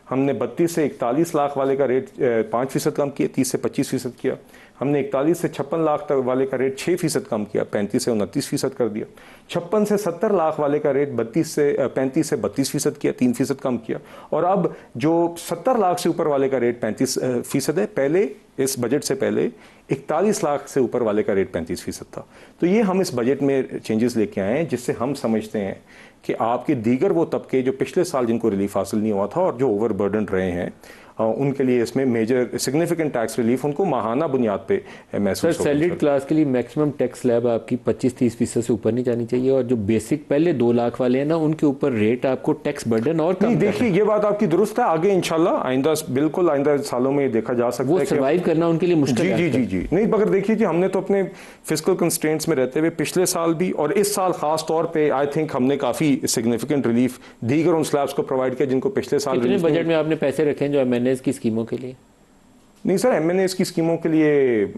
हमने 32 से 41 लाख वाले का रेट 5% कम किया, 30 से 25% किया। हमने 41 से 56 लाख तक वाले का रेट 6% कम किया, 35 से 29% कर दिया। 56 से 70 लाख वाले का रेट 35 से 32% किया, 3% कम किया। और अब जो 70 लाख से ऊपर वाले का रेट 35% है, पहले इस बजट से पहले 41 लाख से ऊपर वाले का रेट 35% था। तो ये हम इस बजट में चेंजेस लेके आए हैं, जिससे हम समझते हैं कि आपके दीगर वो तबके जो पिछले साल जिनको रिलीफ हासिल नहीं हुआ था और जो ओवरबर्डन रहे हैं, उनके लिए इसमें मेजर सिग्निफिकेंट टैक्स रिलीफ उनको माहाना बुनियाद पे महसूस होगा। सैलरीड क्लास के लिए मैक्सिमम टैक्स स्लैब आपकी 25-30% से ऊपर नहीं जानी चाहिए, और जो बेसिक पहले 2 लाख वाले हैं ना, उनके ऊपर रेट आपको टैक्स बर्डन और कम। देखिए ये बात आपकी दुरुस्त है, आगे इंशाल्लाह आइंदा सालों में देखा जा सकता है। वो सर्वाइव करना उनके लिए मुश्किल है। जी नहीं, मगर देखिए जी, हमने तो अपने फिस्कल कंस्ट्रेंट्स में रहते हुए पिछले साल भी और इस साल खास तौर पे आई थिंक हमने काफी सिग्निफिकेंट रिलीफ दीगर उन स्लैब्स को प्रोवाइड किया जिनको पिछले साल। कितने बजट में आपने पैसे रखे हैं जो MNAs की स्कीमों के लिए? नहीं सर, MNAs की स्कीमों के लिए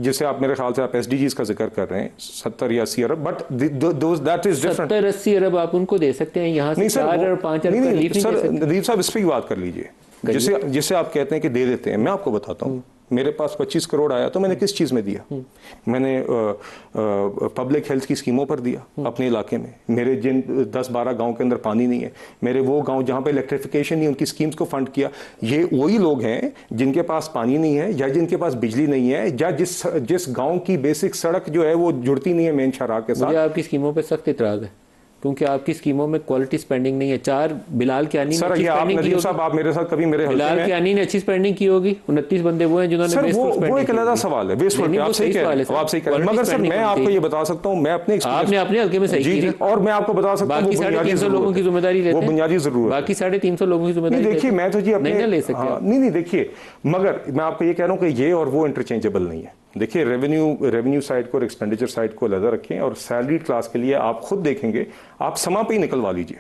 जैसे आप मेरे ख्याल से आप SDGs का जिक्र कर रहे हैं 70 या 80 अरब, बट दैट इज डिफरेंट। 70-80 अरब आप उनको दे सकते हैं, यहाँ से 4 और 5 अरब नहीं सर, नदीम साहब इस पर बात कर लीजिए। जिसे आप कहते हैं कि दे देते हैं, मैं आपको बताता हूँ। मेरे पास 25 करोड़ आया तो मैंने किस चीज़ में दिया? मैंने पब्लिक हेल्थ की स्कीमों पर दिया अपने इलाके में। मेरे जिन 10-12 गांव के अंदर पानी नहीं है, मेरे वो गांव जहां पे इलेक्ट्रिफिकेशन नहीं, उनकी स्कीम्स को फंड किया। ये वही लोग हैं जिनके पास पानी नहीं है या जिनके पास बिजली नहीं है, या जिस गाँव की बेसिक सड़क जो है वो जुड़ती नहीं है मेन शहर के साथ। मुझे आपकी स्कीमों पर सख्त इतराज़ है, क्योंकि आपकी स्कीमों में क्वालिटी स्पेंडिंग नहीं है। 4 बिलाल कियानी सर, ये आप नदीम साहब, आप मेरे साथ कभी मेरे बिलाल कियानी ने अच्छी स्पेंडिंग की होगी, 29 बंदे वो हैं जिन्होंने सर वो एक अलग सवाल है, वेस्टफुल। आप सही कह रहे हैं, मगर सर मैं आपको ये बता सकता हूं, मैं अपने आपने अपने हल्के में सही जी, और मैं आपको बता सकता हूं, बाकी 350 लोगों की जिम्मेदारी लेते हैं, वो बुनियादी जरूरत, बाकी 350 लोगों की जिम्मेदारी। देखिए मैं तो जी अपने नहीं ले सकते। नहीं देखिए, मगर मैं आपको ये कह रहा हूं कि ये और वो इंटरचेंजेबल नहीं है। देखिए रेवेन्यू साइड को और एक्सपेंडिचर साइड को अलग रखें, और सैलरी क्लास के लिए आप खुद देखेंगे, आप समा पे ही निकलवा लीजिए।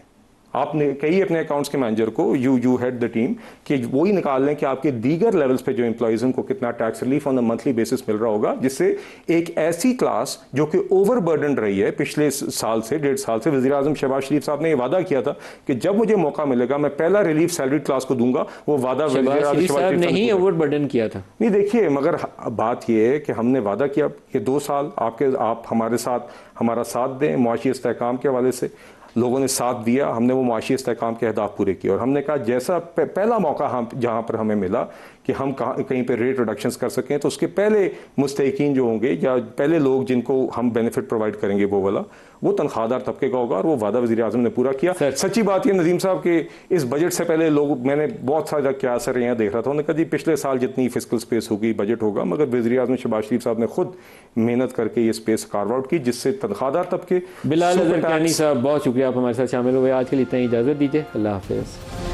आपने कही अपने अकाउंट्स के मैनेजर को, यू हेड द टीम, कि वो ही निकाल लें कि आपके दीगर लेवल्स पे जो एम्प्लॉइज उनको कितना tax relief on the monthly basis मिल रहा होगा, जिससे एक ऐसी क्लास जो कि ओवरबर्डन रही है पिछले साल से 1.5 साल से। वज़ीर आज़म शहबाज शरीफ साहब ने ये वादा किया था कि जब मुझे मौका मिलेगा मैं पहला रिलीफ सैलरी क्लास को दूंगा। वो वादा शहबाज साहब ने ही ओवरबर्डन किया था। नहीं देखिए, मगर बात यह है कि हमने वादा किया कि 2 साल आप हमारे साथ हमारा साथ दें मुआशी इस्तेहकाम के हवाले से। लोगों ने साथ दिया, हमने वो माशी इस्तेहकाम के अहदाफ पूरे किए और हमने कहा जैसा पहला मौका हम जहाँ पर हमें मिला कि हम कहीं पर रेट रिडक्शंस कर सकें तो उसके पहले मुस्तहिकीन जो होंगे या पहले लोग जिनको हम बेनिफिट प्रोवाइड करेंगे वो वाला वो तनख्वाहदार तबके का होगा और वो वादा वज़ीर आज़म ने पूरा किया। सच्ची बात ये नदीम साहब के इस बजट से पहले लोग, मैंने बहुत सारा क्या असर यहाँ देख रहा था, उन्होंने कहा जी पिछले साल जितनी फिस्कल स्पेस होगी बजट होगा, मगर वज़ीर आज़म शहबाज शरीफ साहब ने खुद मेहनत करके ये स्पेस कार्व आउट की जिससे तनख्वाहदार तबके। बिलाल अज़रकानी साहब बहुत शुक्रिया आप हमारे साथ शामिल हुए। आज के लिए इतना ही इजाज़त दीजिए, अल्लाह हाफ़िज़।